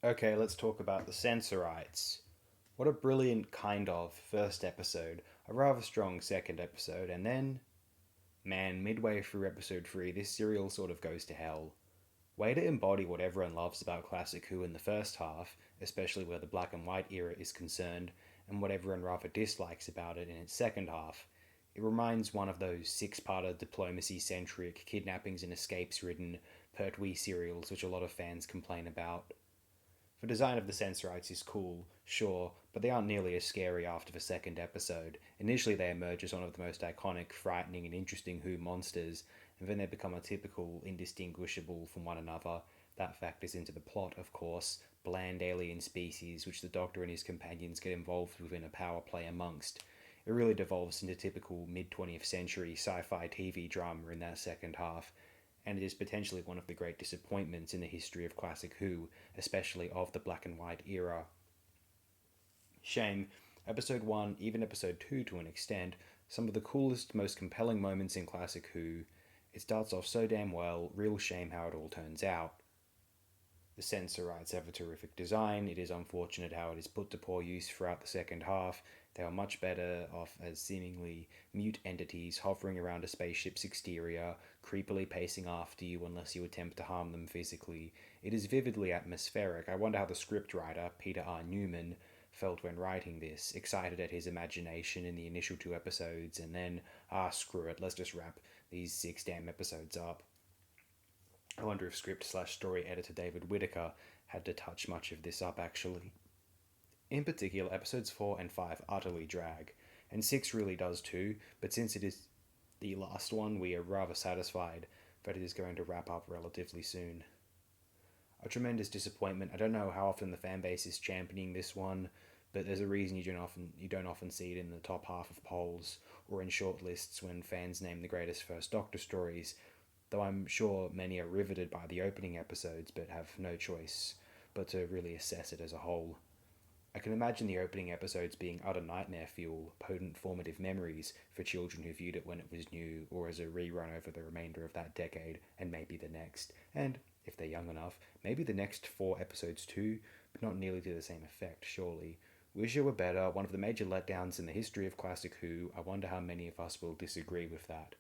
Okay, let's talk about the Sensorites. What a brilliant kind of first episode, a rather strong second episode, and then, man, midway through episode 3, this serial sort of goes to hell. Way to embody what everyone loves about Classic Who in the first half, especially where the black and white era is concerned, and what everyone rather dislikes about it in its second half. It reminds one of those six-parter diplomacy-centric, kidnappings and escapes-ridden Pertwee serials which a lot of fans complain about. The design of the Sensorites is cool, sure, but they aren't nearly as scary after the second episode. Initially, they emerge as one of the most iconic, frightening, and interesting Who monsters, and then they become a typical, indistinguishable from one another. That factors into the plot, of course, bland alien species which the Doctor and his companions get involved with in a power play amongst. It really devolves into typical mid 20th century sci fi TV drama in that second half, and it is potentially one of the great disappointments in the history of Classic Who, especially of the black and white era. Shame, episode 1, even episode 2 to an extent, some of the coolest, most compelling moments in Classic Who. It starts off so damn well, real shame how it all turns out. The Sensorites have a terrific design. It is unfortunate how it is put to poor use throughout the second half. They are much better off as seemingly mute entities hovering around a spaceship's exterior, creepily pacing after you unless you attempt to harm them physically. It is vividly atmospheric. I wonder how the scriptwriter, Peter R. Newman, felt when writing this, excited at his imagination in the initial two episodes, and then, screw it, let's just wrap these six damn episodes up. I wonder if script slash story editor David Whitaker had to touch much of this up actually. In particular, episodes 4 and 5 utterly drag, and 6 really does too, but since it is the last one, we are rather satisfied that it is going to wrap up relatively soon. A tremendous disappointment. I don't know how often the fan base is championing this one, but there's a reason you don't often see it in the top half of polls or in short lists when fans name the greatest First Doctor stories, though I'm sure many are riveted by the opening episodes but have no choice but to really assess it as a whole. I can imagine the opening episodes being utter nightmare fuel, potent formative memories for children who viewed it when it was new or as a rerun over the remainder of that decade and maybe the next. And, if they're young enough, maybe the next four episodes too, but not nearly to the same effect, surely. Wish It Were Better, one of the major letdowns in the history of Classic Who. I wonder how many of us will disagree with that.